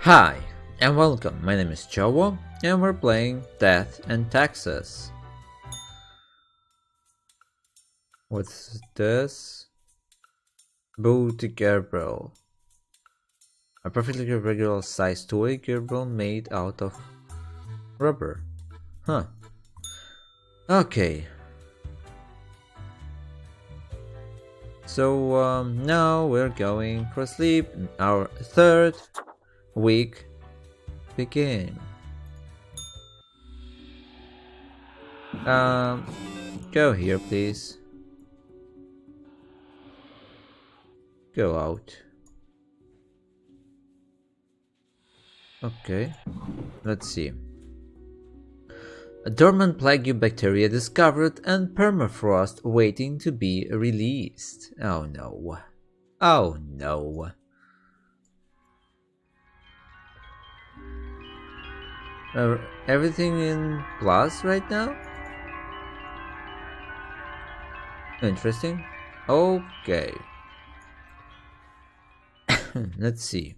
Hi, and welcome. My name is Jowo, and we're playing Death and Taxes. What's this? Booty Gerbil. A perfectly regular sized toy gerbil made out of rubber. Huh. Okay. So, now we're going for sleep. Our third week begin. Go here, please. Go out. Okay. Let's see. A dormant plague bacteria discovered and permafrost waiting to be released. Oh no. Oh no. Everything in plus right now? Interesting. Okay. Let's see.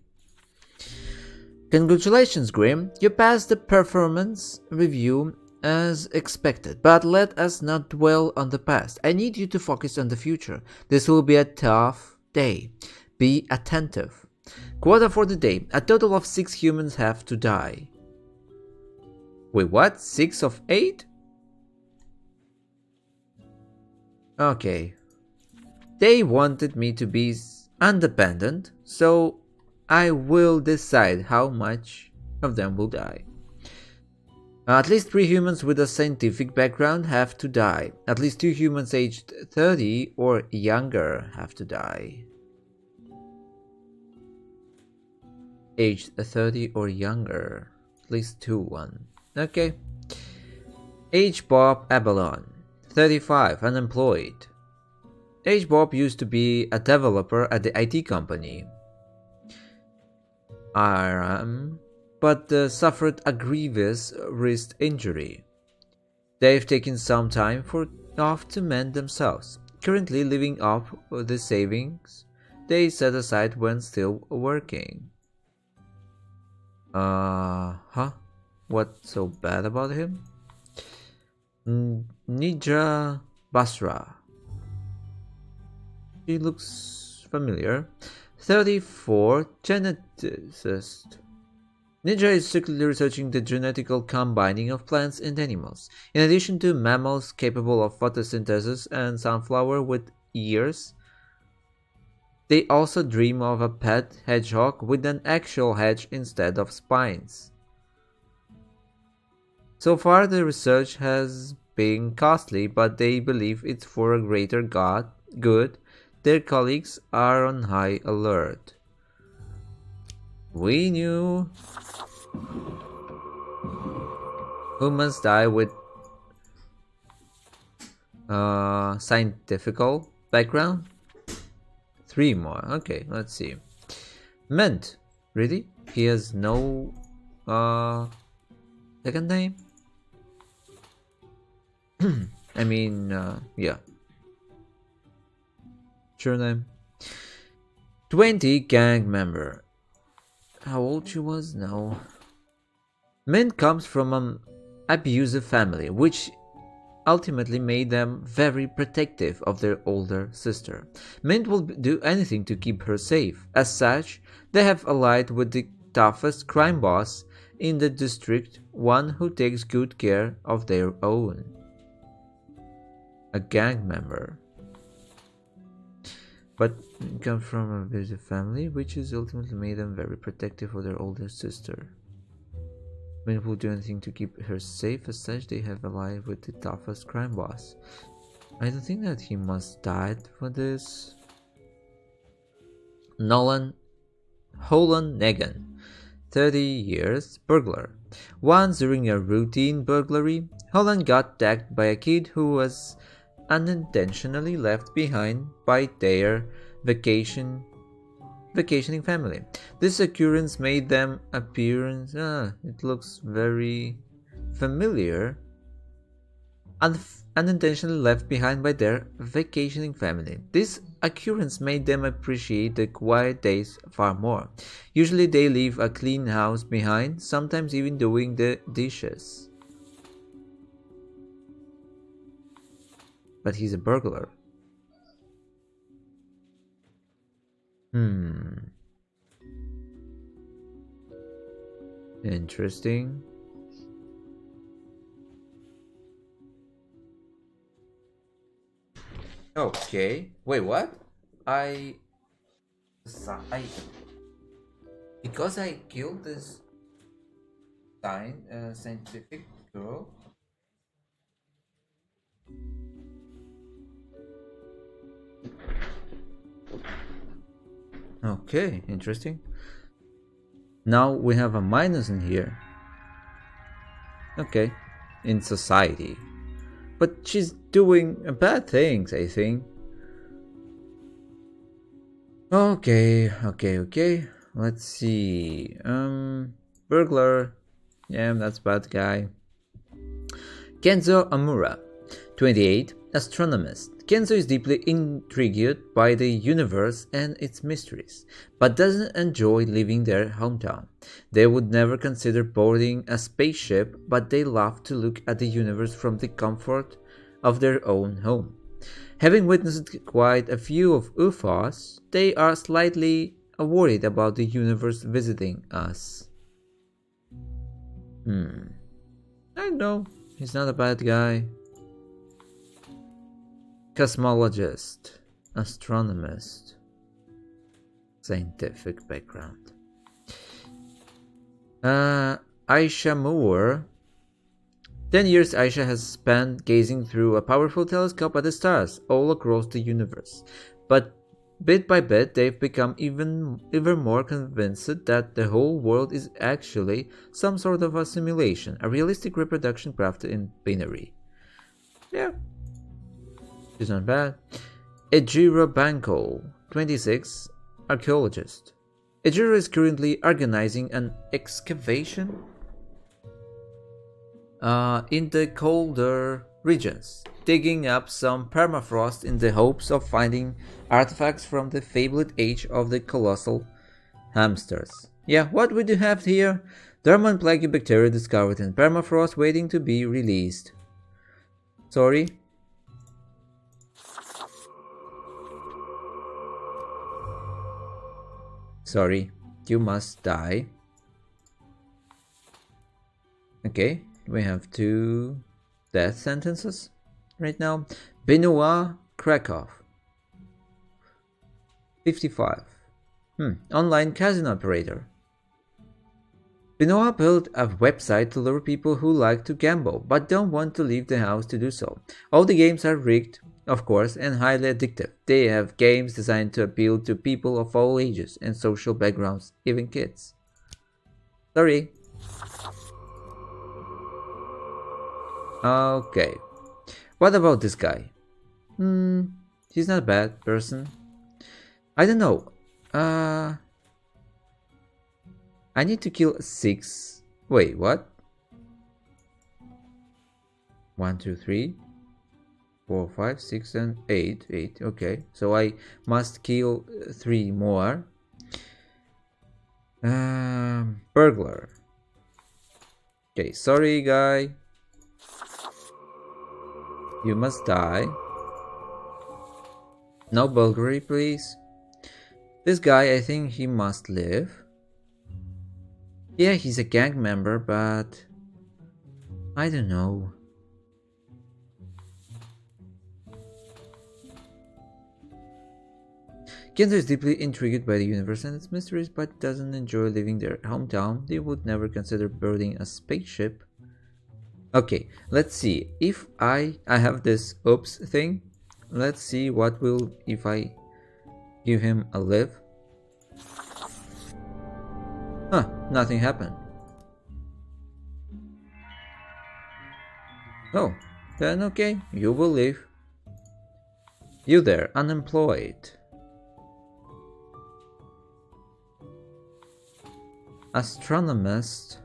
Congratulations, Grim. You passed the performance review as expected, but let us not dwell on the past. I need you to focus on the future. This will be a tough day. Be attentive. Quota for the day. A total of 6 humans have to die. Wait, what? 6 of 8? Okay. They wanted me to be independent, so I will decide how much of them will die. At least 3 humans with a scientific background have to die. At least 2 humans aged 30 or younger have to die. Aged 30 or younger. At least 1. Okay. Age Bob Abalon. 35, unemployed. Age Bob used to be a developer at the IT company. But suffered a grievous wrist injury. They've taken some time off to mend themselves, currently living off the savings they set aside when still working. Huh? What's so bad about him? Nidra Basra. She looks familiar. 34, geneticist. Ninja is strictly researching the genetical combining of plants and animals. In addition to mammals capable of photosynthesis and sunflower with ears, they also dream of a pet hedgehog with an actual hedge instead of spines. So far, the research has been costly, but they believe it's for a greater good. Their colleagues are on high alert. We knew humans die with scientific background. 3 more. Okay, let's see. Mint. Really? He has no second name? I mean, yeah. Sure name. 20 gang member. How old she was? No. Mint comes from an abusive family, which ultimately made them very protective of their older sister. Mint will do anything to keep her safe. As such, they have allied with the toughest crime boss in the district, one who takes good care of their own. A gang member. But come from a abusive family, which has ultimately made them very protective of their older sister. Mint will do anything to keep her safe. As such, they have allied with the toughest crime boss. I don't think that he must die for this. Holland Negan, 30 years, burglar. Once during a routine burglary, Holland got attacked by a kid who was unintentionally left behind by their vacationing family. This occurrence made them appearance. It looks very familiar. unintentionally left behind by their vacationing family. This occurrence made them appreciate the quiet days far more. Usually they leave a clean house behind, sometimes even doing the dishes. But he's a burglar. Interesting. Okay. Wait, what? I I because I killed this scientific girl. Okay, interesting. Now we have a minus in here. Okay, in society. But she's doing bad things, I think. Okay. Let's see. Burglar. Yeah, that's bad guy. Kenzo Amura, 28, astronomist. Kenzo is deeply intrigued by the universe and its mysteries, but doesn't enjoy leaving their hometown. They would never consider boarding a spaceship, but they love to look at the universe from the comfort of their own home. Having witnessed quite a few of UFOs, they are slightly worried about the universe visiting us. I know, he's not a bad guy. Cosmologist, astronomist, scientific background. Aisha Moore. 10 years Aisha has spent gazing through a powerful telescope at the stars all across the universe. But bit by bit, they've become even more convinced that the whole world is actually some sort of a simulation, a realistic reproduction crafted in binary. Yeah, it's not bad. Ejiro Banko, 26, archaeologist. Ejiro is currently organizing an excavation in the colder regions, digging up some permafrost in the hopes of finding artifacts from the fabled age of the colossal hamsters. Yeah, what we do have here? Derman plague bacteria discovered in permafrost waiting to be released. Sorry. Sorry, you must die. Okay, we have 2 death sentences right now. Benoit Krakow, 55. Online casino operator. Benoit built a website to lure people who like to gamble but don't want to leave the house to do so. All the games are rigged, of course, and highly addictive. They have games designed to appeal to people of all ages and social backgrounds, even kids. Sorry. Okay. What about this guy? He's not a bad person. I don't know. I need to kill 6. Wait, what? 1, 2, 3, 4, 5, 6, and 8. 8. Okay, so I must kill 3 more. Burglar. Okay, sorry, guy. You must die. No burglary, please. This guy, I think he must live. Yeah, he's a gang member, but I don't know. Kenzo is deeply intrigued by the universe and its mysteries, but doesn't enjoy leaving their hometown. They would never consider building a spaceship. Okay, let's see. If I have this oops thing, let's see what will if I give him a live. Huh, nothing happened. Oh, then okay, you will leave. You there, unemployed. Astronomist.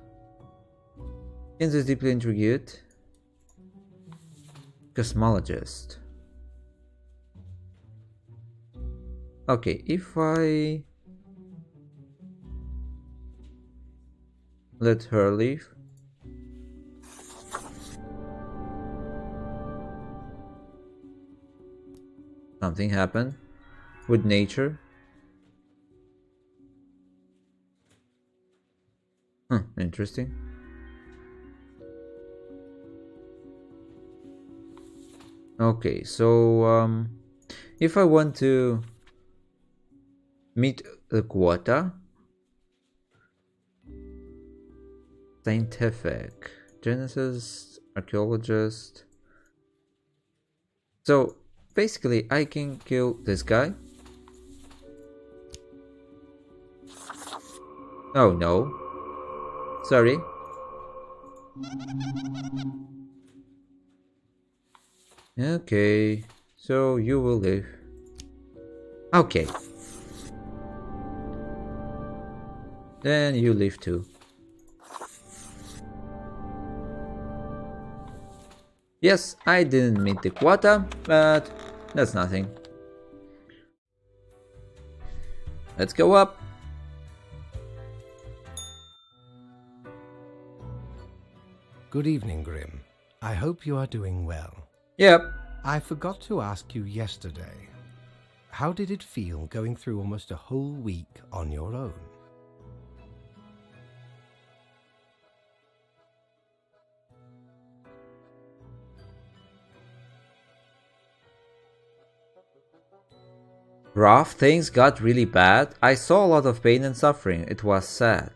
Kenzo is deeply intrigued. Cosmologist. Okay, if I let her leave. Something happened with nature. Interesting. Okay, so if I want to meet the quota, scientific, genesis, archaeologist. So basically, I can kill this guy. Oh no. Sorry. Okay, so you will live. Okay. Then you live too. Yes, I didn't meet the quota, but that's nothing. Let's go up. Good evening, Grim. I hope you are doing well. Yep. I forgot to ask you yesterday. How did it feel going through almost a whole week on your own? Rough, things got really bad. I saw a lot of pain and suffering. It was sad.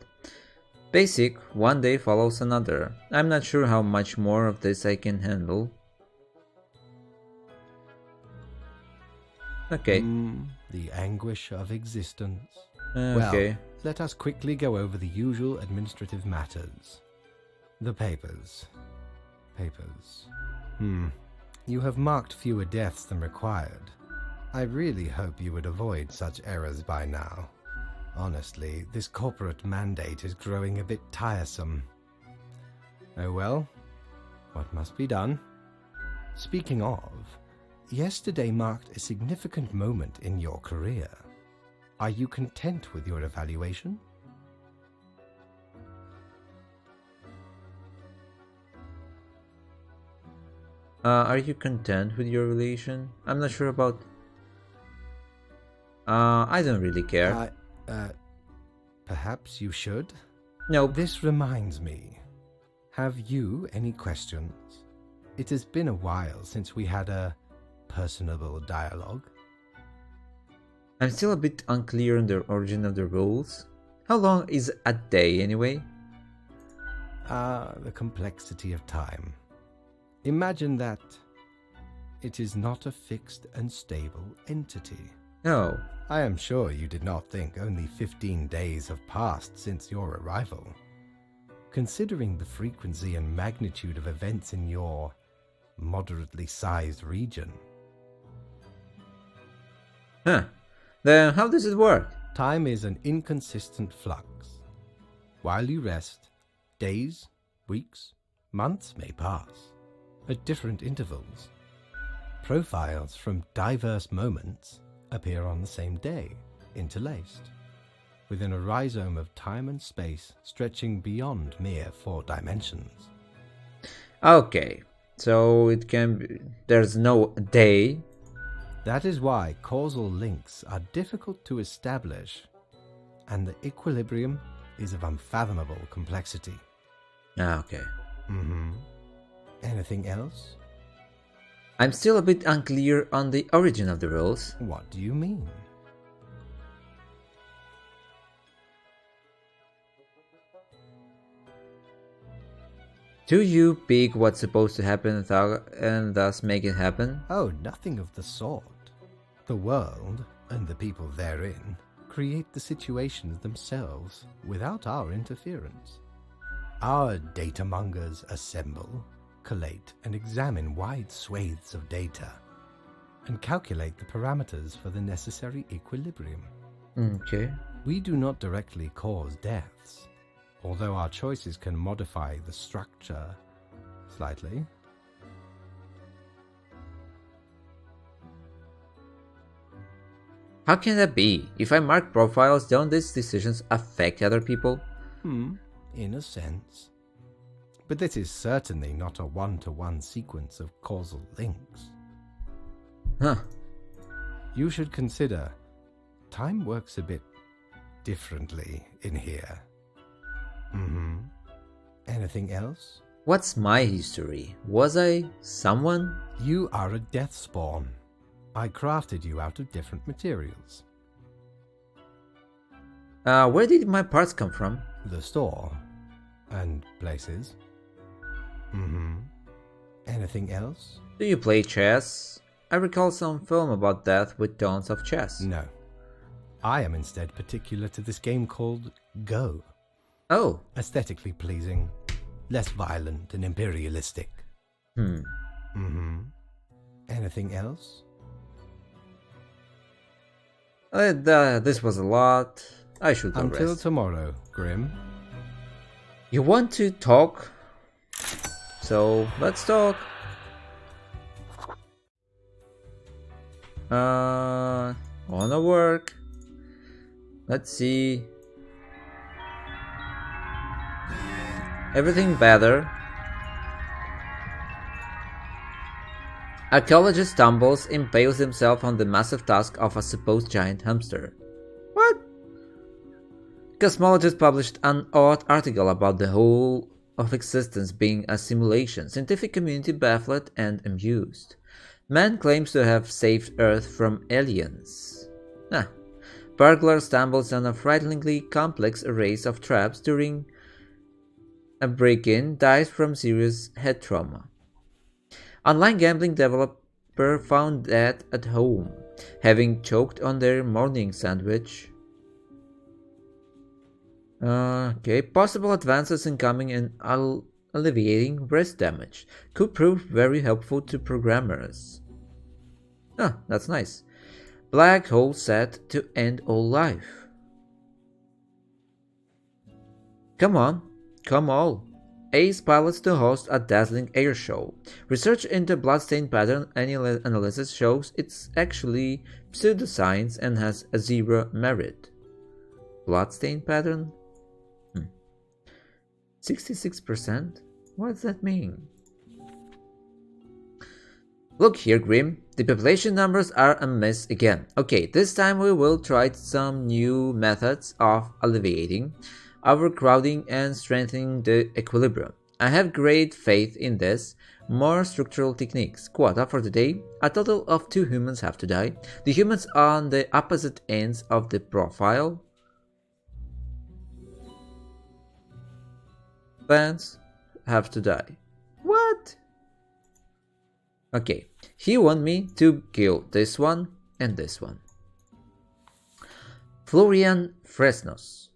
Basic, one day follows another. I'm not sure how much more of this I can handle. Okay. The anguish of existence. Okay. Well, let us quickly go over the usual administrative matters. The papers. You have marked fewer deaths than required. I really hope you would avoid such errors by now. Honestly, this corporate mandate is growing a bit tiresome. Oh well, what must be done? Speaking of, yesterday marked a significant moment in your career. Are you content with your evaluation? Are you content with your relation? I'm not sure about... I don't really care. Perhaps you should? No. This reminds me. Have you any questions? It has been a while since we had a personable dialogue. I'm still a bit unclear on the origin of the rules. How long is a day anyway? The complexity of time. Imagine that it is not a fixed and stable entity. No. I am sure you did not think only 15 days have passed since your arrival. Considering the frequency and magnitude of events in your moderately sized region. Huh. Then how does it work? Time is an inconsistent flux. While you rest, days, weeks, months may pass at different intervals. Profiles from diverse moments appear on the same day, interlaced, within a rhizome of time and space stretching beyond mere 4 dimensions. Okay, so it can be... there's no day. That is why causal links are difficult to establish, and the equilibrium is of unfathomable complexity. Okay. Anything else? I'm still a bit unclear on the origin of the rules. What do you mean? Do you pick what's supposed to happen and thus make it happen? Oh, nothing of the sort. The world, and the people therein, create the situations themselves without our interference. Our datamongers assemble, collate, and examine wide swathes of data, and calculate the parameters for the necessary equilibrium. Okay. We do not directly cause deaths, although our choices can modify the structure slightly. How can that be? If I mark profiles, don't these decisions affect other people? In a sense. But this is certainly not a one-to-one sequence of causal links. Huh. You should consider time works a bit differently in here. Anything else? What's my history? Was I someone? You are a death spawn. I crafted you out of different materials. Where did my parts come from? The store. And places. Anything else? Do you play chess? I recall some film about death with tons of chess. No. I am instead particular to this game called Go. Oh. Aesthetically pleasing, less violent and imperialistic. Anything else? This was a lot. I should go Until rest. tomorrow, Grim. You want to talk? So let's talk. Wanna work? Let's see. Everything better. Archaeologist stumbles, impales himself on the massive tusk of a supposed giant hamster. What? Cosmologist published an odd article about the whole of existence being a simulation. Scientific community baffled and amused. Man claims to have saved Earth from aliens. Burglar stumbles on a frighteningly complex array of traps during a break-in, dies from serious head trauma. Online gambling developer found dead at home, having choked on their morning sandwich. Possible advances in coming and alleviating breast damage could prove very helpful to programmers. That's nice. Black hole set to end all life. Come on, come all. Ace pilots to host a dazzling air show. Research into bloodstain pattern analysis shows it's actually pseudoscience and has a 0 merit. Bloodstain pattern? 66%? What does that mean? Look here, Grim. The population numbers are amiss again. Okay, this time we will try some new methods of alleviating overcrowding and strengthening the equilibrium. I have great faith in this. More structural techniques. Quota for the day. A total of 2 humans have to die. The humans on the opposite ends of the profile. Plants have to die. What? Okay, he want me to kill this one and this one. Florian Fresnos,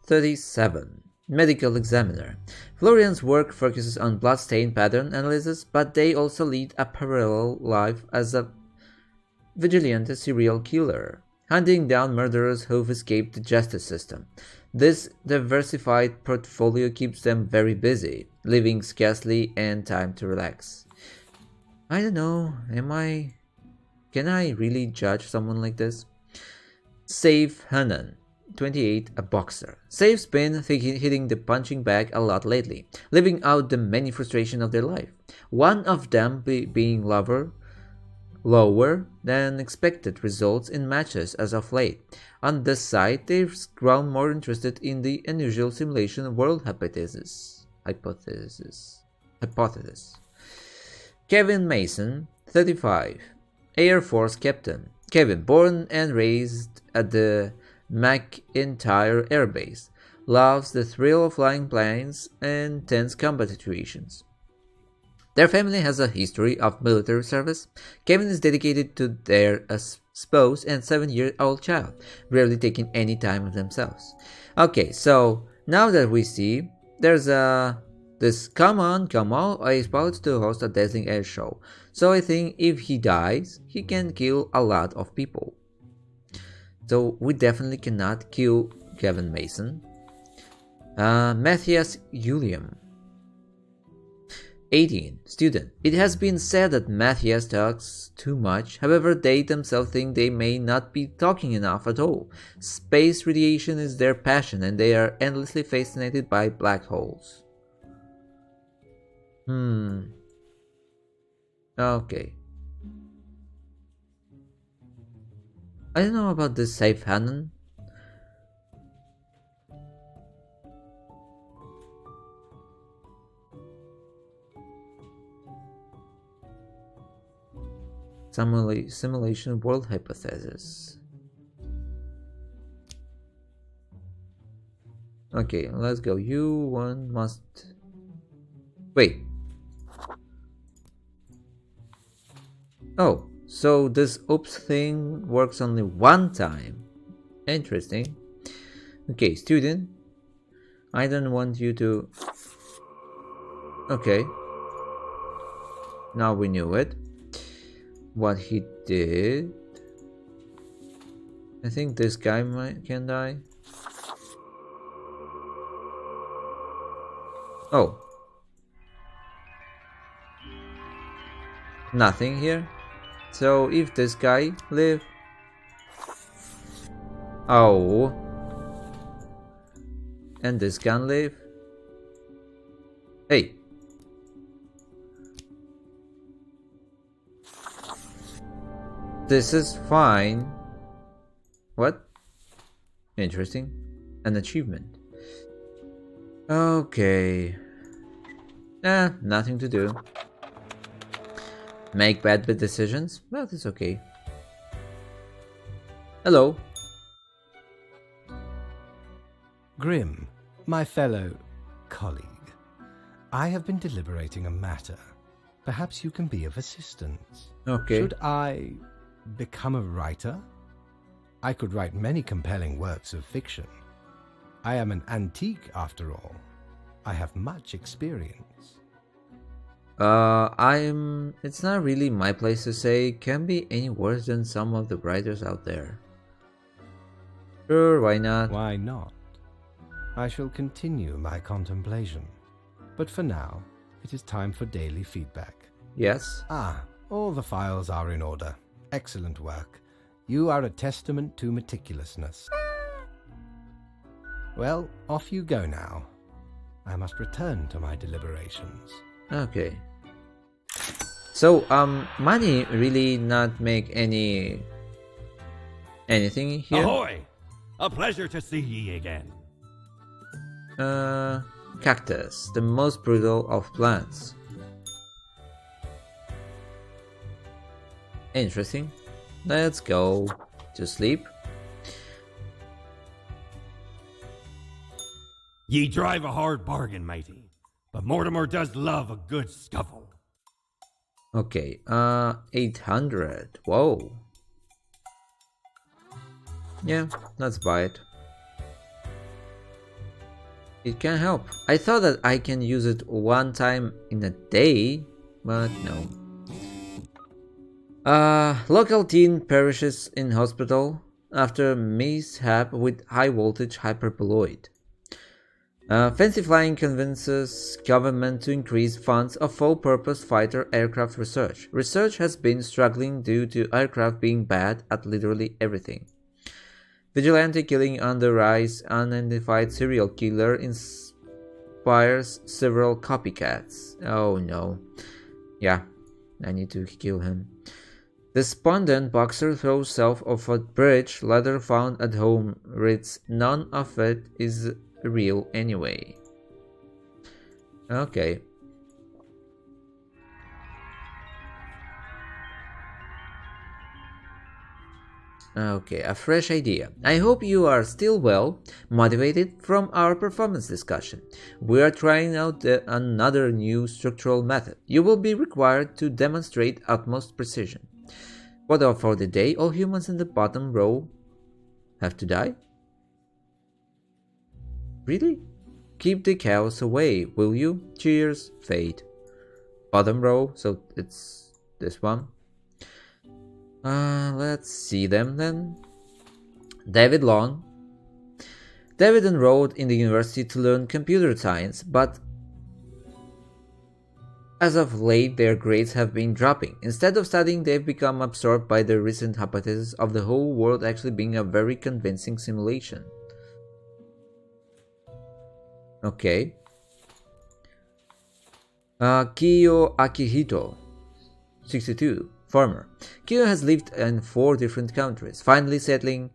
37, medical examiner. Florian's work focuses on bloodstain pattern analysis, but they also lead a parallel life as a vigilante serial killer, hunting down murderers who've escaped the justice system. This diversified portfolio keeps them very busy, leaving scarcely any time to relax. I don't know, can I really judge someone like this? Save Hanan, 28, a boxer. Save's been hitting the punching bag a lot lately, living out the many frustrations of their life. One of them being lower than expected results in matches as of late. On this side, they've grown more interested in the unusual simulation world hypothesis. Kevin Mason, 35, Air Force captain. Kevin, born and raised at the McIntyre Air Base, loves the thrill of flying planes and tense combat situations. Their family has a history of military service. Kevin is dedicated to their spouse and 7-year-old child, rarely taking any time of themselves. Okay, so now that we see there's this come on, is about to host a dazzling air show. So I think if he dies, he can kill a lot of people. So we definitely cannot kill Kevin Mason. Matthias Julium. 18. Student. It has been said that Matthias talks too much. However, they themselves think they may not be talking enough at all. Space radiation is their passion, and they are endlessly fascinated by black holes. Okay. I don't know about this safe Hanan. Simulation world hypothesis. Okay, let's go. One must... Wait. Oh, so this oops thing works only one time. Interesting. Okay, student. I don't want you to... Okay. Now we knew it. What he did... I think this guy can die. Oh. Nothing here. So if this guy live... Oh. And this can live. Hey. This is fine. What? Interesting. An achievement. Okay. Nothing to do. Make bad decisions? Well, that's okay. Hello. Grim, my fellow colleague, I have been deliberating a matter. Perhaps you can be of assistance. Okay. Should I become a writer? I could write many compelling works of fiction. I am an antique after all. I have much experience. It's not really my place to say. Can't be any worse than some of the writers out there. Sure, why not? Why not? I shall continue my contemplation. But for now, it is time for daily feedback. Yes? All the files are in order. Excellent work. You are a testament to meticulousness. Well, off you go now. I must return to my deliberations. Okay. So, money really not make anything here? Ahoy! A pleasure to see ye again. Cactus, the most brutal of plants. Interesting. Let's go to sleep. Ye drive a hard bargain, matey, but Mortimer does love a good scuffle. Okay, 800. Whoa. Yeah, let's buy it. It can help. I thought that I can use it one time in a day, but no. Local teen perishes in hospital after mishap with high voltage hyperboloid. Fancy Flying convinces government to increase funds of full-purpose fighter aircraft research. Research has been struggling due to aircraft being bad at literally everything. Vigilante killing on the rise. Unidentified serial killer inspires several copycats. Oh no. Yeah, I need to kill him. Despondent boxer throws self off a bridge. Letter found at home reads, "None of it is real anyway." Okay. Okay, a fresh idea. I hope you are still well motivated from our performance discussion. We are trying out another new structural method. You will be required to demonstrate utmost precision. What for the day? All humans in the bottom row have to die? Really? Keep the cows away, will you? Cheers, Fate. Bottom row, so it's this one. Let's see them then. David Long. David enrolled in the university to learn computer science, but As of late, their grades have been dropping. Instead of studying, they've become absorbed by the recent hypothesis of the whole world actually being a very convincing simulation. Okay. Kiyo Akihito, 62, farmer. Kiyo has lived in 4 different countries, finally settling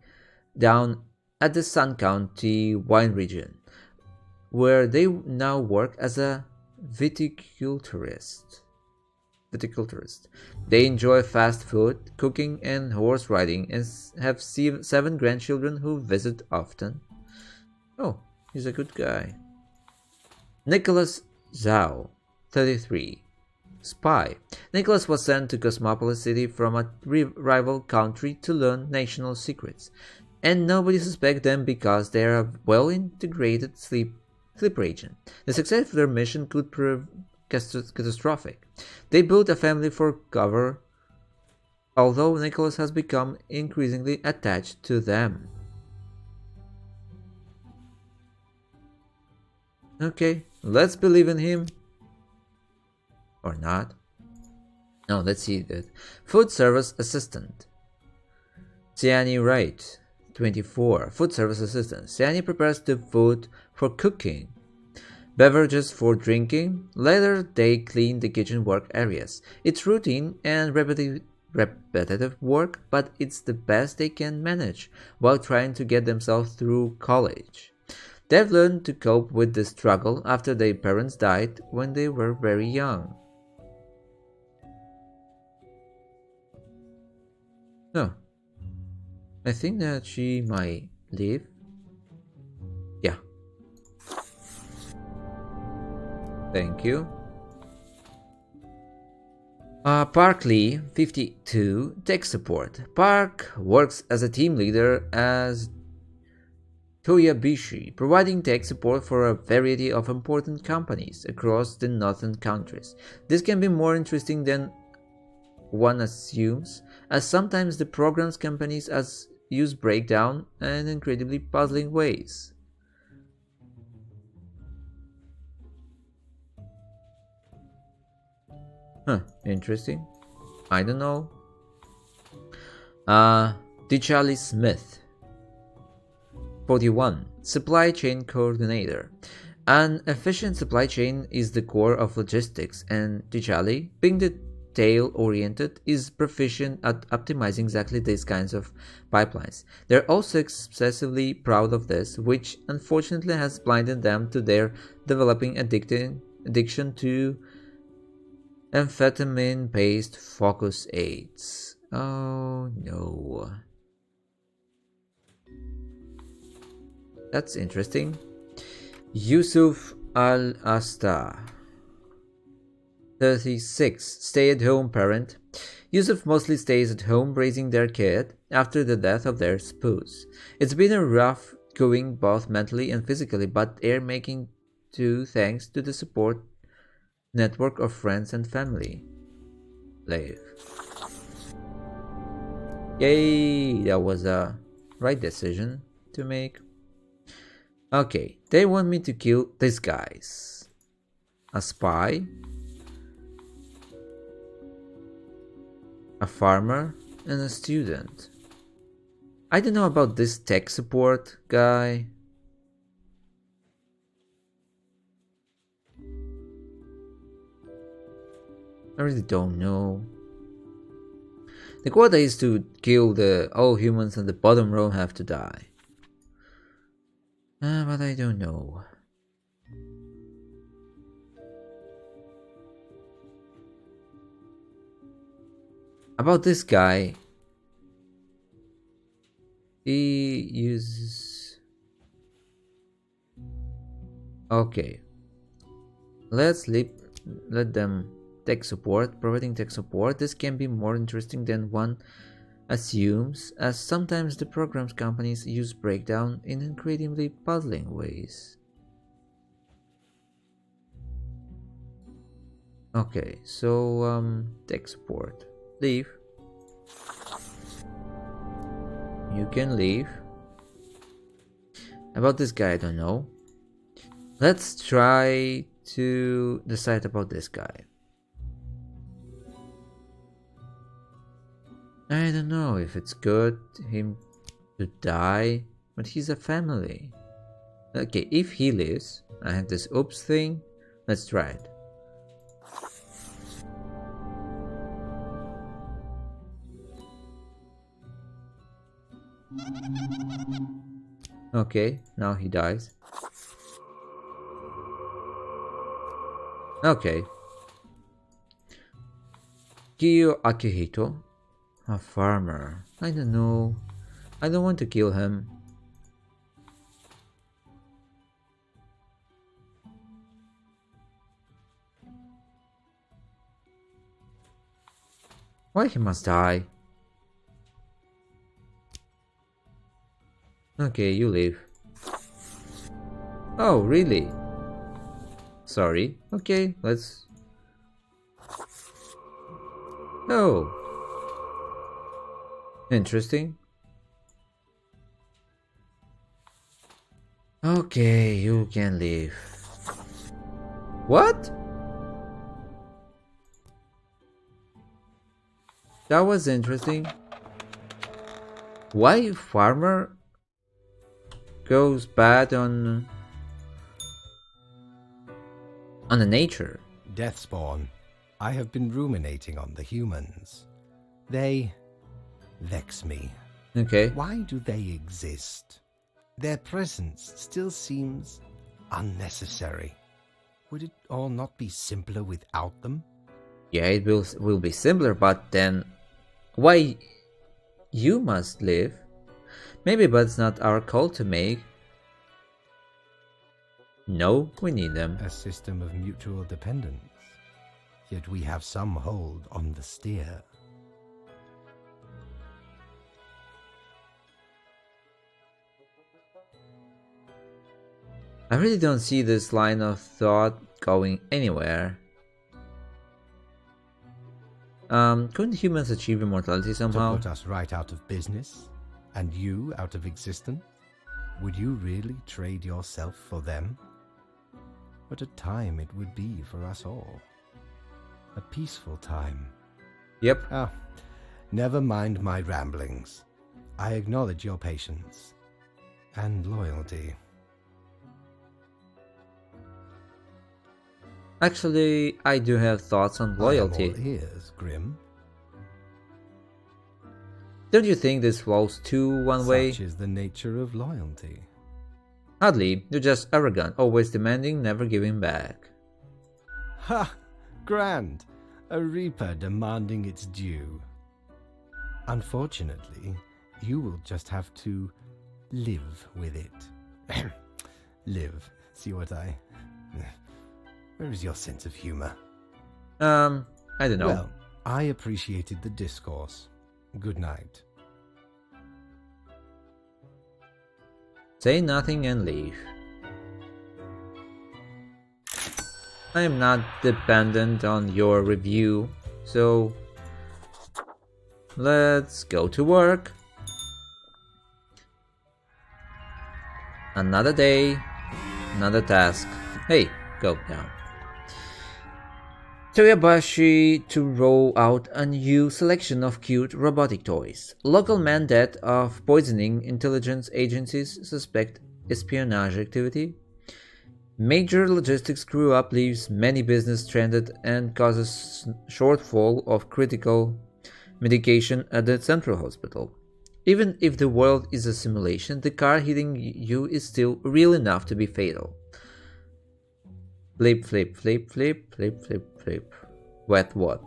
down at the Sun County wine region, where they now work as a viticulturist. They enjoy fast food, cooking, and horse riding, and have 7 grandchildren who visit often. Oh, he's a good guy. Nicholas Zhao, 33. Spy. Nicholas was sent to Cosmopolis City from a rival country to learn national secrets, and nobody suspects them because they are a well-integrated sleeper agent. The success of their mission could prove catastrophic. They built a family for cover, although Nicholas has become increasingly attached to them. Okay, let's believe in him. Or not. No, let's see that. Food service assistant. Siani Wright, 24. Food service assistant. Siani prepares the food for cooking, beverages for drinking. Later, they clean the kitchen work areas. It's routine and repetitive work, but it's the best they can manage while trying to get themselves through college. They've learned to cope with the struggle after their parents died when they were very young. No. I think that she might leave. Yeah. Thank you. Park Lee, 52, tech support. Park works as a team leader as Toyabishi, providing tech support for a variety of important companies across the northern countries. This can be more interesting than one assumes, as sometimes the program's companies use breakdown in incredibly puzzling ways. Huh, interesting. I don't know. Charlie Smith, 41. Supply Chain Coordinator. An efficient supply chain is the core of logistics, and Dijali, being detail-oriented, is proficient at optimizing exactly these kinds of pipelines. They're also excessively proud of this, which unfortunately has blinded them to their developing addiction to amphetamine-based focus aids. Oh no. That's interesting. Yusuf Al-Asta, 36, stay-at-home parent. Yusuf mostly stays at home raising their kid after the death of their spouse. It's been a rough going both mentally and physically, but they're making do thanks to the support network of friends and family. Leave. Yay, that was a right decision to make. Okay, they want me to kill these guys. A spy, a farmer, and a student. I don't know about this tech support guy. I really don't know. The quota is to kill all humans and the bottom row have to die. But I don't know. About this guy, he uses... Okay. Let them tech support, providing tech support. This can be more interesting than one assumes, as sometimes the program's companies use breakdown in incredibly puzzling ways. Okay, so tech support. Leave. You can leave. About this guy, I don't know. Let's try to decide about this guy. I don't know if it's good him to die, but he's a family. Okay, if he lives, I have this oops thing. Let's try it. Okay, now he dies. Okay. Kiyo Akihito, a farmer. I don't know. I don't want to kill him. Why he must die? Okay, you leave. Oh, really? Sorry. Okay, let's... Oh. Interesting. Okay, you can leave. What? That was interesting. Why farmer goes bad on the nature? Deathspawn, I have been ruminating on the humans. They vex me. Okay. Why do they exist? Their presence still seems unnecessary. Would it all not be simpler without them? Yeah, it will be simpler, but then why you must live? Maybe, but it's not our call to make. No, we need them. A system of mutual dependence. Yet we have some hold on the steer. I really don't see this line of thought going anywhere. Couldn't humans achieve immortality somehow? To put us right out of business? And you out of existence? Would you really trade yourself for them? What a time it would be for us all. A peaceful time. Yep. Ah, never mind my ramblings. I acknowledge your patience and loyalty. Actually, I do have thoughts on loyalty. I am all ears, Grim. Don't you think this flows too one way? Such is the nature of loyalty. Hardly, you're just arrogant, always demanding, never giving back. Ha! Grand! A reaper demanding its due. Unfortunately, you will just have to live with it. Live. See what I... Where is your sense of humor? I don't know. Well, I appreciated the discourse. Good night. Say nothing and leave. I am not dependent on your review, so let's go to work. Another day, another task. Hey, go down. Toyobashi to roll out a new selection of cute robotic toys. Local man dead of poisoning. Intelligence agencies suspect espionage activity. Major logistics screw up leaves many business stranded and causes shortfall of critical medication at the central hospital. Even if the world is a simulation, the car hitting you is still real enough to be fatal. Flip, flip, flip, flip, flip, flip, flip. With what?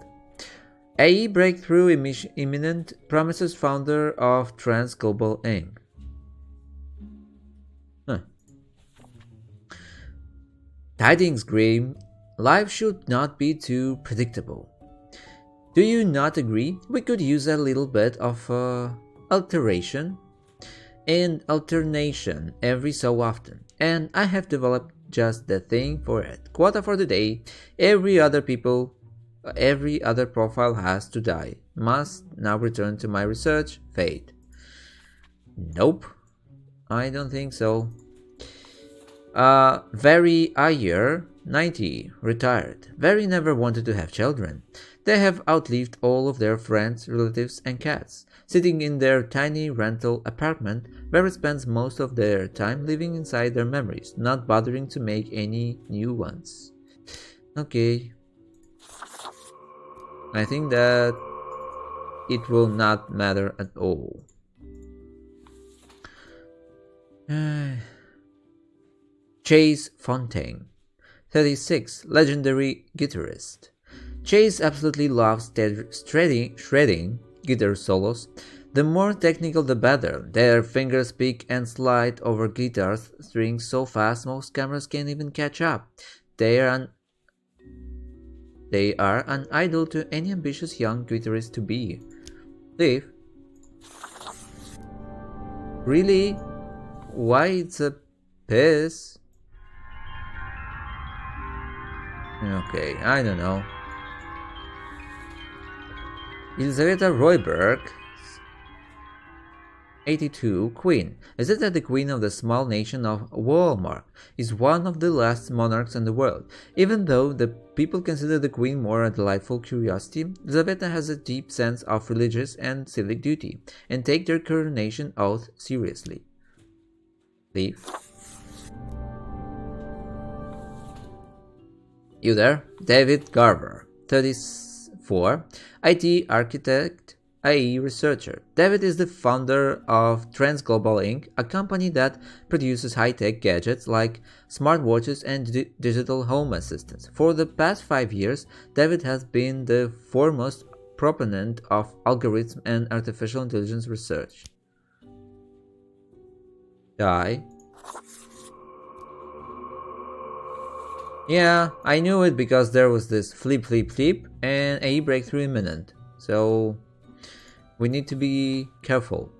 AE breakthrough imminent, promises founder of Trans Global Inc. Huh. Tidings, Grim. Life should not be too predictable. Do you not agree? We could use a little bit of alteration and alternation every so often, and I have developed just the thing for it. Quota for the day. Every other profile has to die. Must now return to my research. Fate. Nope. I don't think so. Very Ayer. 90, retired. Very never wanted to have children. They have outlived all of their friends, relatives, and cats, sitting in their tiny rental apartment where it spends most of their time living inside their memories, not bothering to make any new ones. Okay. I think that it will not matter at all. Chase Fontaine, 36, legendary guitarist. Chase absolutely loves shredding guitar solos. The more technical the better. Their fingers pick and slide over guitar strings so fast most cameras can't even catch up. They are an idol to any ambitious young guitarist to be. Leave? Really? Why it's a piss? Okay, I don't know. Elisaveta Royberg, 82, Queen. Elisabetta, the Queen of the small nation of Wallmark, is one of the last monarchs in the world. Even though the people consider the Queen more a delightful curiosity, Elisabetta has a deep sense of religious and civic duty, and take their coronation oath seriously. Leave. You there? David Garver, 34, IT architect, AI researcher. David is the founder of Trends Global Inc., a company that produces high-tech gadgets like smartwatches and digital home assistants. For the past 5 years, David has been the foremost proponent of algorithm and artificial intelligence research. Die. Yeah, I knew it because there was this flip and a breakthrough imminent. So we need to be careful.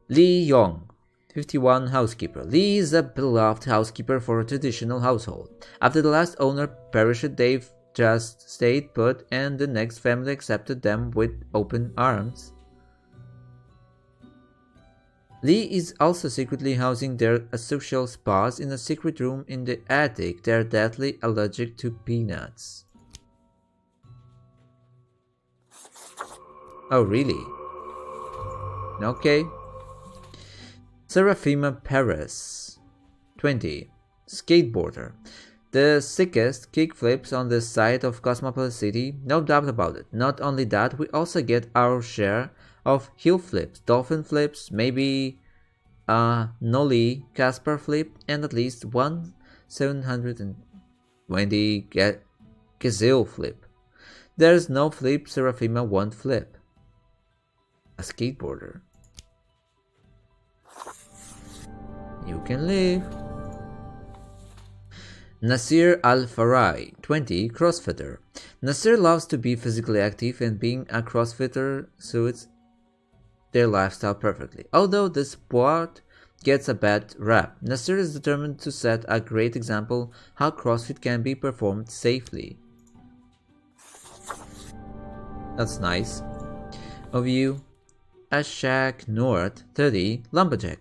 Lee Yong, 51, housekeeper. Lee is a beloved housekeeper for a traditional household. After the last owner perished, they've just stayed put and the next family accepted them with open arms. Lee is also secretly housing their asocial spas in a secret room in the attic. They're deathly allergic to peanuts. Oh, really? Okay. Serafima Perez, 20, skateboarder. The sickest kickflips on the side of Cosmopolis City, no doubt about it. Not only that, we also get our share of hill flips, dolphin flips, maybe a nollie Casper flip, and at least one 720 gazelle flip. There's no flip Serafima won't flip. A skateboarder. You can leave. Nasir Al-Farai, 20, crossfitter. Nasir loves to be physically active and being a crossfitter suits their lifestyle perfectly. Although the sport gets a bad rap, Nasir is determined to set a great example how CrossFit can be performed safely. That's nice of you. Ashak North, 30, lumberjack.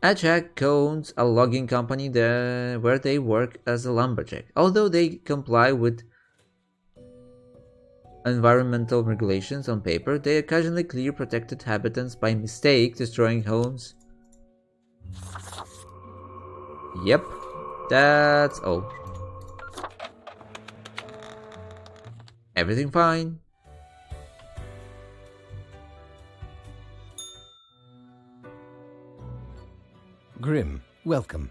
Ashak owns a logging company there where they work as a lumberjack. Although they comply with environmental regulations on paper, they occasionally clear protected habitats by mistake, destroying homes. Yep, that's all. Everything fine. Grim, welcome.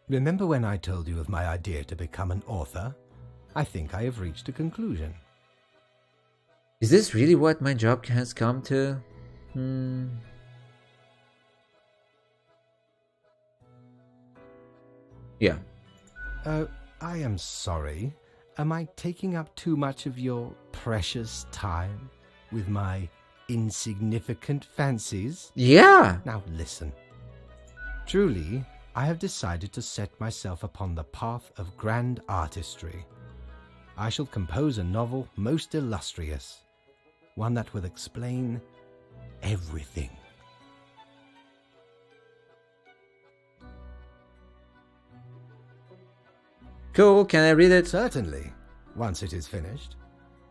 Remember when I told you of my idea to become an author? I think I have reached a conclusion. Is this really what my job has come to? Yeah. I am sorry. Am I taking up too much of your precious time with my insignificant fancies? Yeah! Now listen. Truly, I have decided to set myself upon the path of grand artistry. I shall compose a novel most illustrious, one that will explain everything. Cool, can I read it? Certainly. Once it is finished,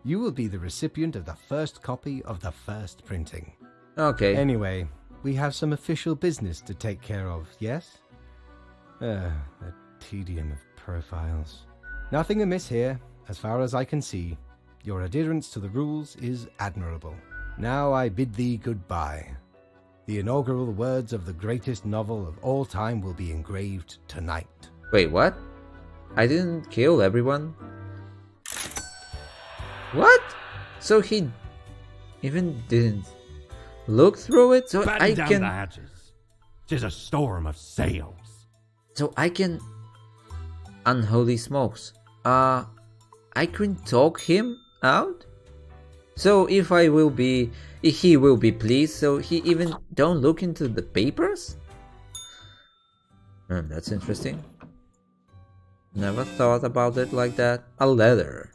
you will be the recipient of the first copy of the first printing. Okay. Anyway, we have some official business to take care of, yes? The tedium of profiles. Nothing amiss here, as far as I can see. Your adherence to the rules is admirable. Now I bid thee goodbye. The inaugural words of the greatest novel of all time will be engraved tonight. Wait, what? I didn't kill everyone? What? So he even didn't look through it? So Batten I down can... the hatches. 'Tis a storm of sails. So I can... Unholy smokes. I can talk him out? So if he will be pleased, so he even don't look into the papers? That's interesting. Never thought about it like that. A letter.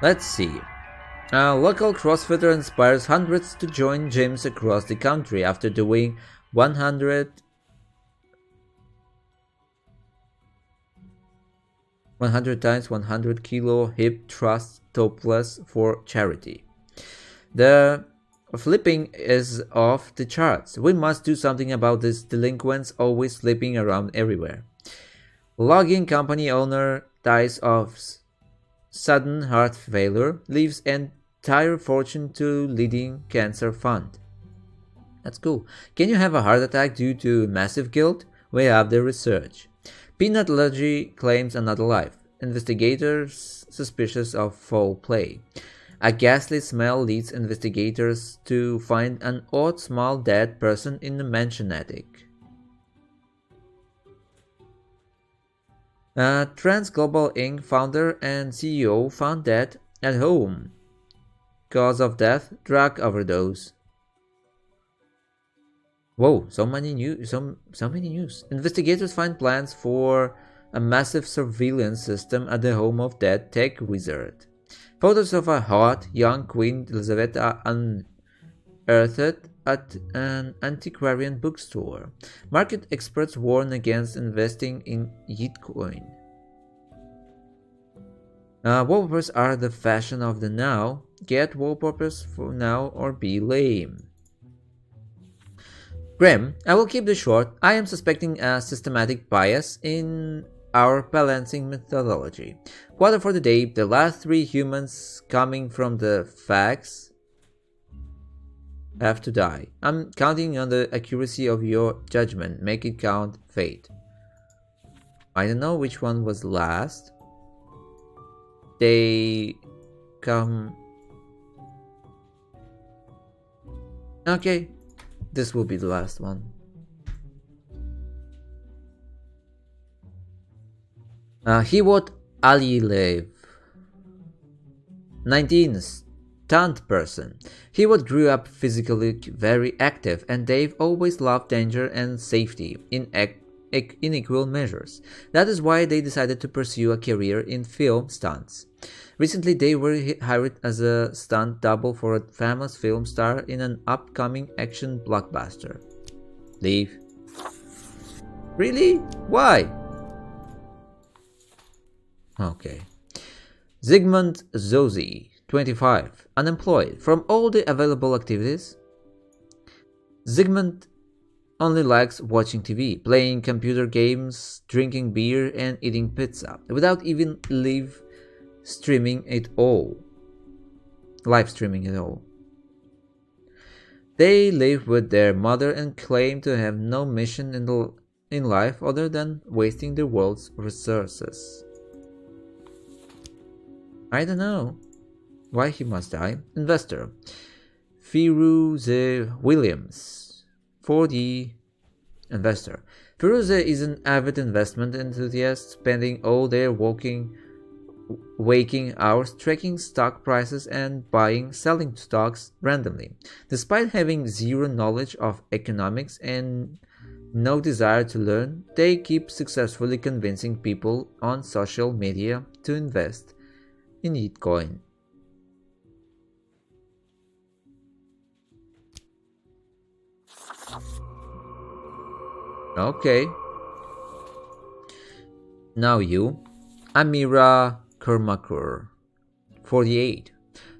Let's see. A local CrossFitter inspires hundreds to join gyms across the country after doing 100 times 100 kilo hip thrust topless for charity. The flipping is off the charts. We must do something about these delinquents always slipping around everywhere. Logging company owner dies of sudden heart failure, leaves entire fortune to leading cancer fund. That's cool. Can you have a heart attack due to massive guilt? We have the research. Peanut allergy claims another life. Investigators suspicious of foul play. A ghastly smell leads investigators to find an odd small dead person in the mansion attic. Trans Global Inc. founder and CEO found dead at home. Cause of death: drug overdose. Whoa, so many news. Investigators find plans for a massive surveillance system at the home of dead tech wizard. Photos of a hot, young Queen Elizabeth are unearthed at an antiquarian bookstore. Market experts warn against investing in Gitcoin. Wallpapers are the fashion of the now. Get wallpapers for now or be lame. Graham, I will keep this short. I am suspecting a systematic bias in our balancing methodology. Quarter for the day, the last 3 humans coming from the facts have to die. I'm counting on the accuracy of your judgment. Make it count, fate. I don't know which one was last. They come... Okay, this will be the last one. Hiwot Aliyev, 19, stunt person. Hiwot grew up physically very active, and they've always loved danger and safety in equal measures. That is why they decided to pursue a career in film stunts. Recently, they were hired as a stunt double for a famous film star in an upcoming action blockbuster. Leave. Really? Why? Okay. Zygmunt Zosi, 25, unemployed. From all the available activities, Zygmunt only likes watching TV, playing computer games, drinking beer, and eating pizza, without even live streaming it all. They live with their mother and claim to have no mission in life other than wasting the world's resources. I don't know why he must die. Investor Firuze Williams, 40. Investor Firuze is an avid investment enthusiast, spending all their waking hours tracking stock prices and selling stocks randomly. Despite having zero knowledge of economics and no desire to learn, they keep successfully convincing people on social media to invest in Bitcoin. Okay. Now you. Amira Kurmakur, 48.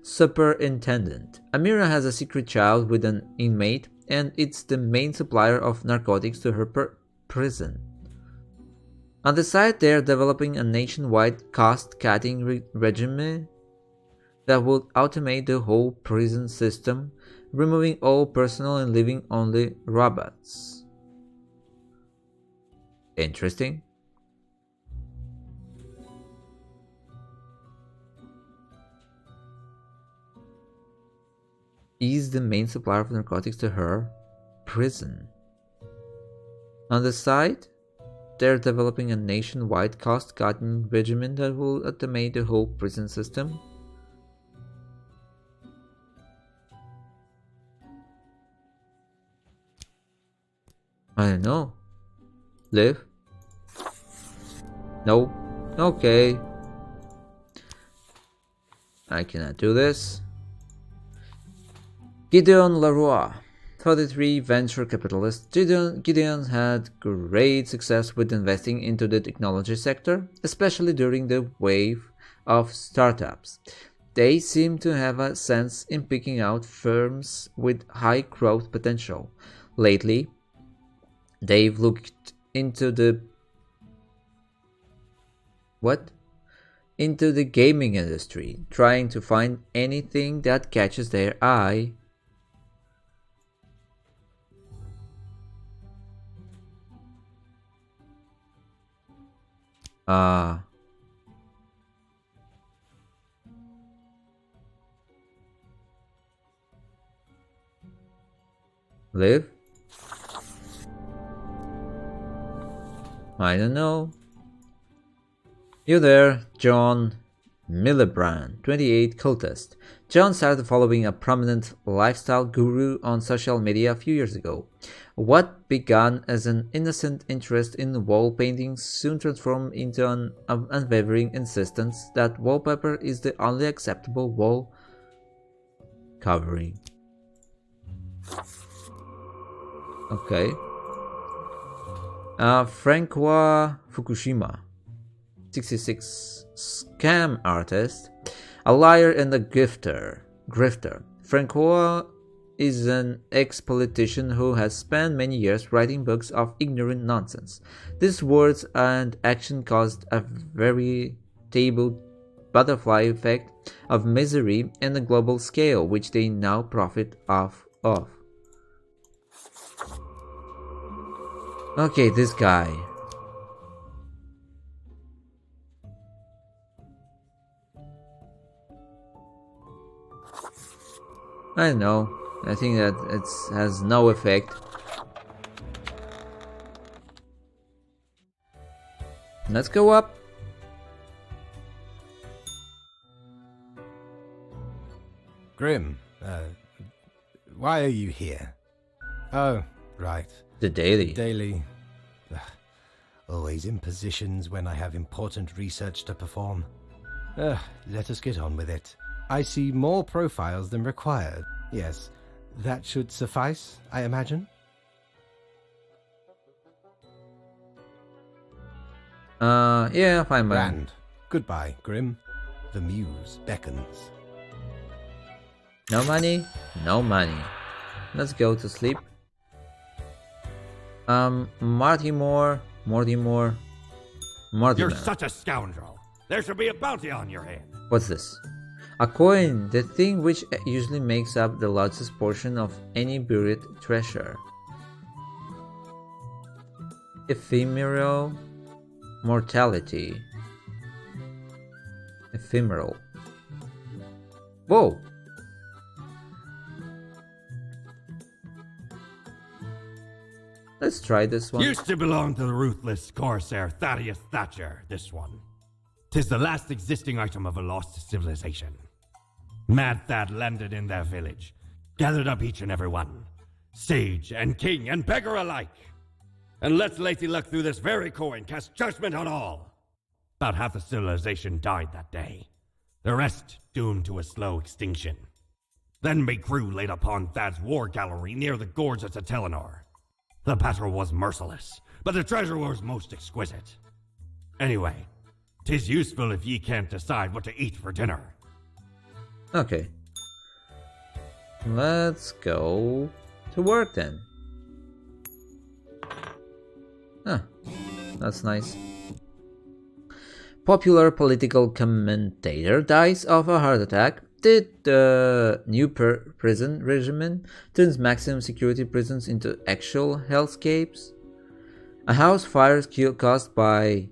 Superintendent. Amira has a secret child with an inmate, and it's the main supplier of narcotics to her prison. On the side, they're developing a nationwide cost-cutting regime that will automate the whole prison system, removing all personnel and leaving only robots. Interesting. Is the main supplier of narcotics to her prison. On the side, they're developing a nationwide cost-cutting regimen that will automate the whole prison system. I don't know. Live? No. Okay. I cannot do this. Gideon Leroy, 43, venture capitalist. Gideon had great success with investing into the technology sector, especially during the wave of startups. They seem to have a sense in picking out firms with high growth potential. Lately, they've looked into the into the gaming industry, trying to find anything that catches their eye. Live? I don't know. You there, John Millebrand, 28, cultist. John started following a prominent lifestyle guru on social media a few years ago. What began as an innocent interest in wall painting soon transformed into an unwavering insistence that wallpaper is the only acceptable wall covering. Okay. Francois Fukushima, 66, scam artist, a liar and a grifter. Francois is an ex-politician who has spent many years writing books of ignorant nonsense. These words and action caused a veritable butterfly effect of misery on a global scale, which they now profit off of. Okay, this guy. I don't know. I think that it has no effect. Let's go up. Grim, why are you here? Oh, right. The daily. Daily. Always in positions when I have important research to perform. Let us get on with it. I see more profiles than required. Yes, that should suffice, I imagine. Yeah, fine, man. Grand. Goodbye, Grim. The muse beckons. No money? No money. Let's go to sleep. Mortimer. You're such a scoundrel. There should be a bounty on your head. What's this? A coin, the thing which usually makes up the largest portion of any buried treasure. Ephemeral mortality. Ephemeral. Whoa! Let's try this one. Used to belong to the ruthless corsair Thaddeus Thatcher, this one. 'Tis the last existing item of a lost civilization. Mad Thad landed in their village, gathered up each and every one, sage and king and beggar alike, and let Lady Luck through this very coin cast judgment on all. About half the civilization died that day, the rest doomed to a slow extinction. Then my crew laid upon Thad's war gallery near the gorge of Telenor. The battle was merciless, but the treasure was most exquisite. Anyway, 'tis useful if ye can't decide what to eat for dinner. Okay. Let's go to work then. Ah, that's nice. Popular political commentator dies of a heart attack. Did the new prison regimen turns maximum security prisons into actual hellscapes? A house fire caused by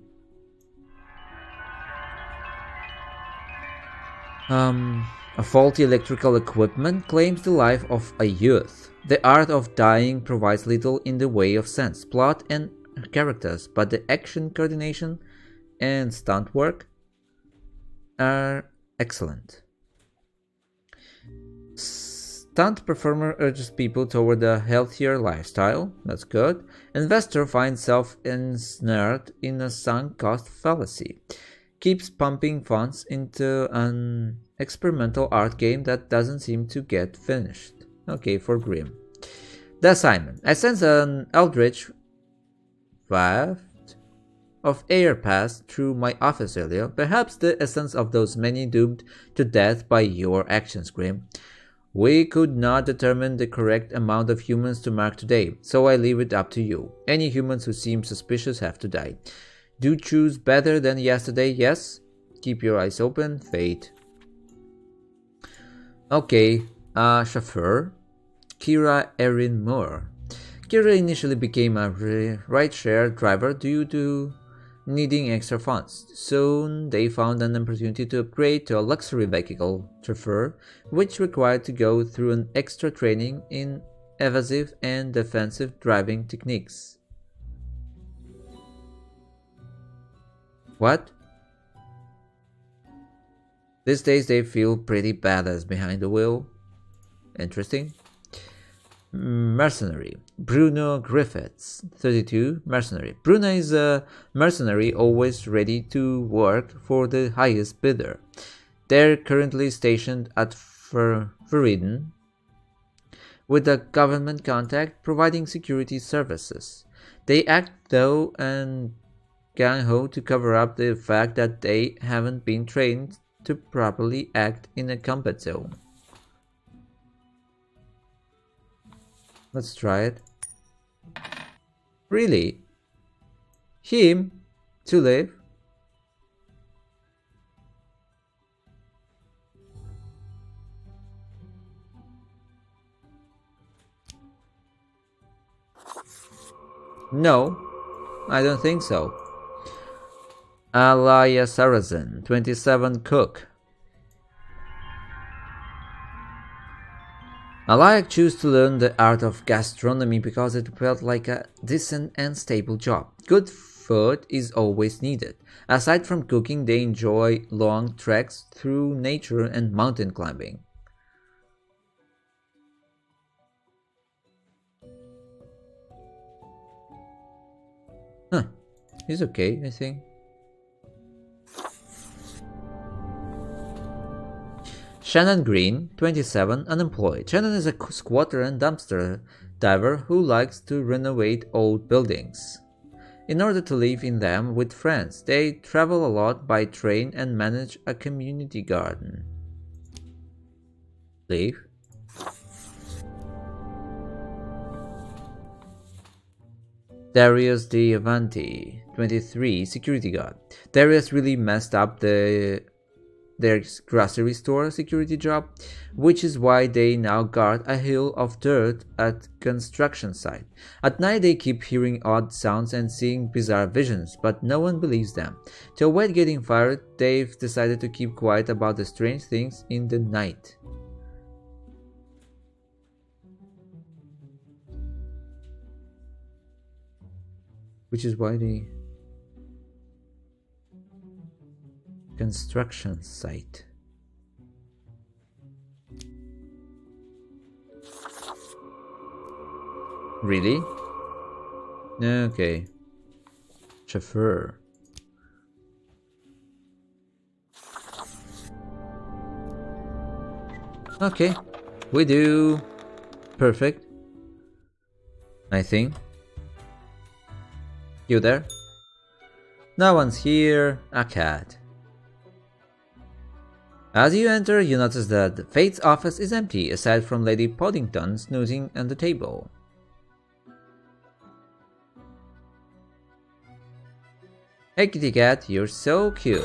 a faulty electrical equipment claims the life of a youth. The art of dying provides little in the way of sense, plot, and characters, but the action coordination and stunt work are excellent. Stunt performer urges people toward a healthier lifestyle. That's good. Investor finds self ensnared in a sunk cost fallacy. Keeps pumping funds into an experimental art game that doesn't seem to get finished. Okay, for Grimm. The assignment. I sense an eldritch waft of air passed through my office earlier. Perhaps the essence of those many doomed to death by your actions, Grimm. We could not determine the correct amount of humans to mark today, so I leave it up to you. Any humans who seem suspicious have to die. Do choose better than yesterday, yes? Keep your eyes open, Fate. Okay, chauffeur. Kira Erin Moore. Kira initially became a rideshare driver due to needing extra funds. Soon they found an opportunity to upgrade to a luxury vehicle chauffeur, which required to go through an extra training in evasive and defensive driving techniques. What? These days they feel pretty badass behind the wheel. Interesting. Mercenary. Bruno Griffiths, 32, mercenary. Bruno is a mercenary always ready to work for the highest bidder. They're currently stationed at Feriden with a government contact providing security services. They act though and gung-ho to cover up the fact that they haven't been trained to properly act in a combat zone. Let's try it. Really? Him? To live? No, I don't think so. Alaya Saracen, 27, cook. Alaya chose to learn the art of gastronomy because it felt like a decent and stable job. Good food is always needed. Aside from cooking, they enjoy long treks through nature and mountain climbing. Huh, he's okay, I think. Shannon Green, 27, unemployed. Shannon is a squatter and dumpster diver who likes to renovate old buildings. In order to live in them with friends, they travel a lot by train and manage a community garden. Leave. Darius D. Avanti, 23, security guard. Darius really messed up their grocery store security job, which is why they now guard a hill of dirt at construction site. At night they keep hearing odd sounds and seeing bizarre visions, but no one believes them. To avoid getting fired, they've decided to keep quiet about the strange things in the night. Which is why they construction site. Really? Okay. Chauffeur. Okay. We do. Perfect. I think. You there? No one's here. A cat. As you enter, you notice that the Fate's office is empty, aside from Lady Poddington snoozing on the table. Hey kitty cat, you're so cute.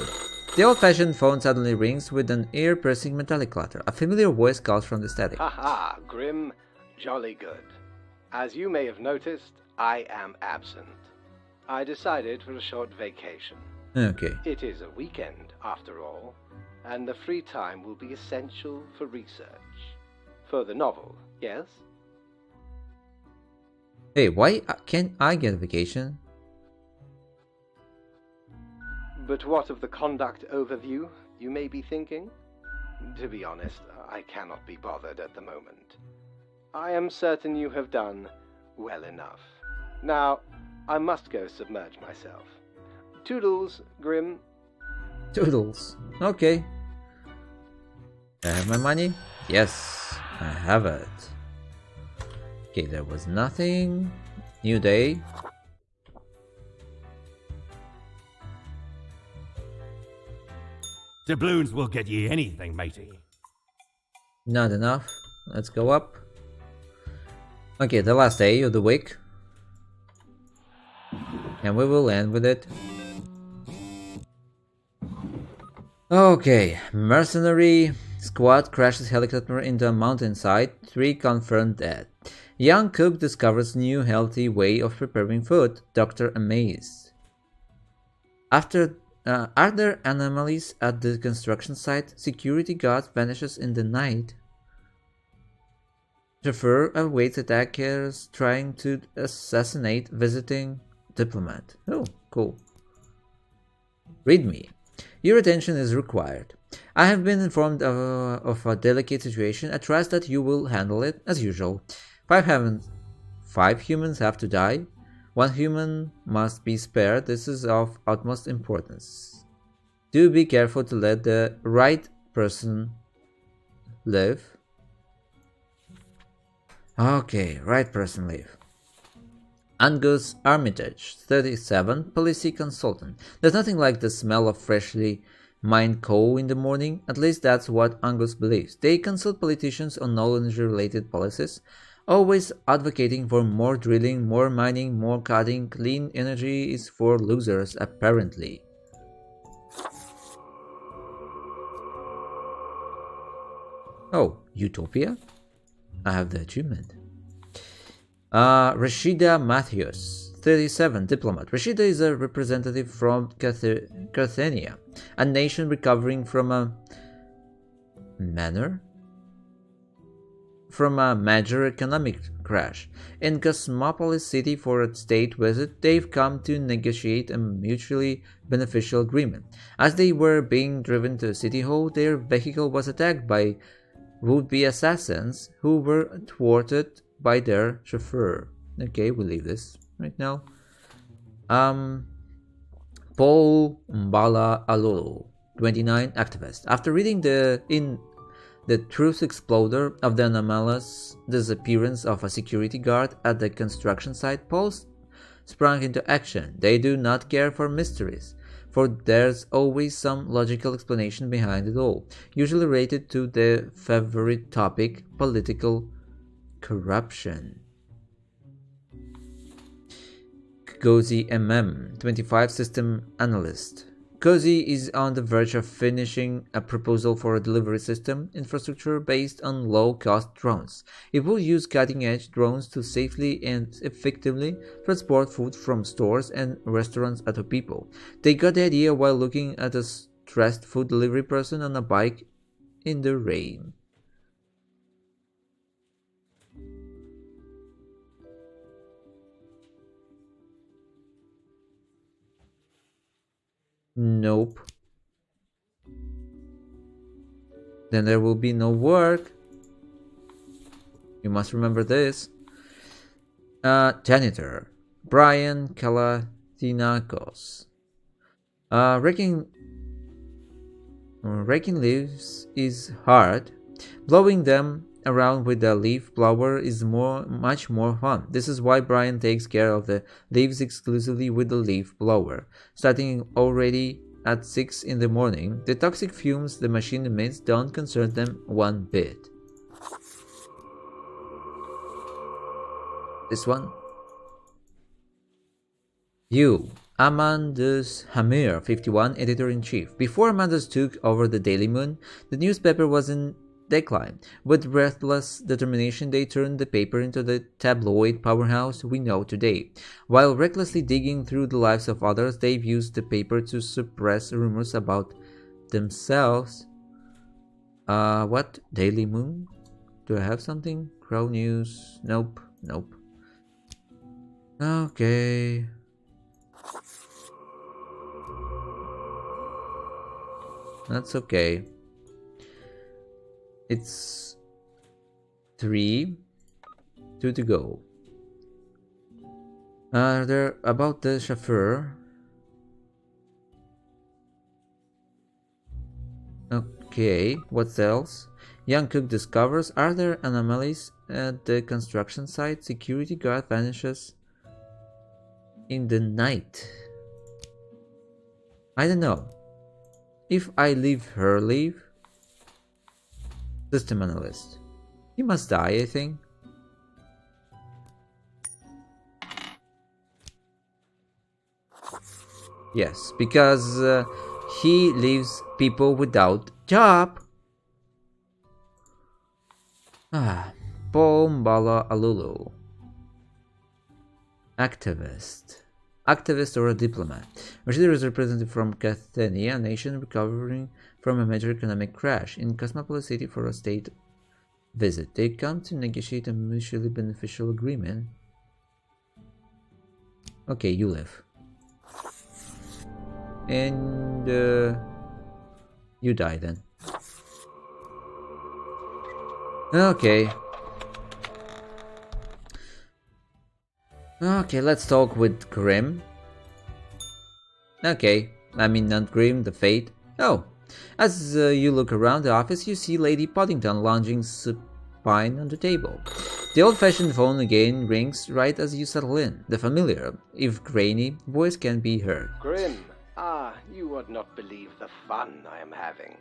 The old-fashioned phone suddenly rings with an ear-piercing metallic clatter. A familiar voice calls from the static. Haha, Grim, jolly good. As you may have noticed, I am absent. I decided for a short vacation. Okay. It is a weekend, after all, and the free time will be essential for research. For the novel, yes? Hey, why can't I get a vacation? But what of the conduct overview, you may be thinking? To be honest, I cannot be bothered at the moment. I am certain you have done well enough. Now, I must go submerge myself. Toodles, Grim. Toodles. Okay. I have my money? Yes, I have it. Okay, there was nothing. New day. Doubloons will get ye anything, matey. Not enough. Let's go up. Okay, the last day of the week. And we will end with it. Okay, mercenary squad crashes helicopter into a mountainside. 3 confirmed dead. Young cook discovers new healthy way of preparing food. Doctor amazed. Are there anomalies at the construction site? Security guard vanishes in the night. Chauffeur awaits attackers trying to assassinate visiting diplomat. Oh, cool. Read me. Your attention is required. I have been informed of a delicate situation. I trust that you will handle it as usual. 5 humans have to die. 1 human must be spared. This is of utmost importance. Do be careful to let the right person live. Okay, right person live. Angus Armitage, 37, policy consultant. There's nothing like the smell of freshly mined coal in the morning. At least that's what Angus believes. They consult politicians on knowledge-related policies, always advocating for more drilling, more mining, more cutting. Clean energy is for losers, apparently. Oh, Utopia? I have the achievement. Rashida Matthews, 37, diplomat. Rashida is a representative from Carthenia, a nation recovering from a major economic crash. In Cosmopolis City for a state visit, they've come to negotiate a mutually beneficial agreement. As they were being driven to City Hall, their vehicle was attacked by would-be assassins who were thwarted by their chauffeur. Okay, we'll leave this right now. Paul Mbala Alolo, 29, activist. After reading the Truth Exploder of the anomalous disappearance of a security guard at the construction site, Paul sprang into action. They do not care for mysteries, for there's always some logical explanation behind it all, usually related to the favorite topic, political corruption. Cozy MM, 25, system analyst. Cozy is on the verge of finishing a proposal for a delivery system infrastructure based on low-cost drones. It will use cutting-edge drones to safely and effectively transport food from stores and restaurants to people. They got the idea while looking at a stressed food delivery person on a bike in the rain. Nope. Then there will be no work. You must remember this. Janitor Brian Kalathinakos. Raking leaves is hard. Blowing them around with a leaf blower is much more fun. This is why Brian takes care of the leaves exclusively with the leaf blower. Starting already at 6 in the morning, the toxic fumes the machine emits don't concern them one bit. This one? You, Amandus Hamir, 51, editor-in-chief. Before Amandus took over the Daily Moon, the newspaper was in decline. With breathless determination, they turned the paper into the tabloid powerhouse we know today. While recklessly digging through the lives of others, they've used the paper to suppress rumors about themselves. What? Daily Moon? Do I have something? Crow News? Nope. Nope. Okay. That's okay. It's 3, 2 to go. They're about the chauffeur. Okay, what else? Young cook discovers, are there anomalies at the construction site? Security guard vanishes in the night. I don't know. If I leave her leave. System analyst. He must die, I think. Yes, because he leaves people without job. Paul Mbala Alulu. Activist. Activist or a diplomat. Rashida is representative from Kathenia, a nation recovering from a major economic crash, in Cosmopolis City for a state visit. They come to negotiate a mutually beneficial agreement. Okay, you live. And you die then. Okay. Okay, let's talk with Grim. Okay, I mean not Grim, the Fate. Oh, as you look around the office, you see Lady Poddington lounging supine on the table. The old-fashioned phone again rings right as you settle in. The familiar, if grainy, voice can be heard. Grim, you would not believe the fun I am having.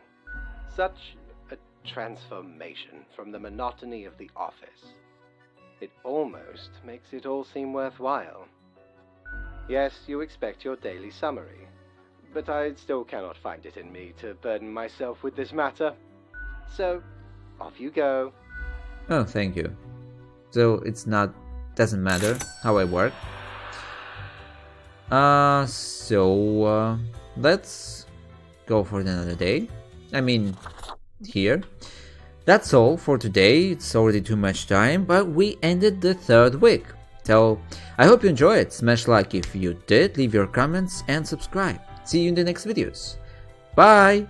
Such a transformation from the monotony of the office. It almost makes it all seem worthwhile. Yes, you expect your daily summary, but I still cannot find it in me to burden myself with this matter. So, off you go. Oh, thank you. So doesn't matter how I work. Let's go for another day. I mean, here. That's all for today. It's already too much time, but we ended the 3rd week. So, I hope you enjoyed it. Smash like if you did, leave your comments and subscribe. See you in the next videos. Bye!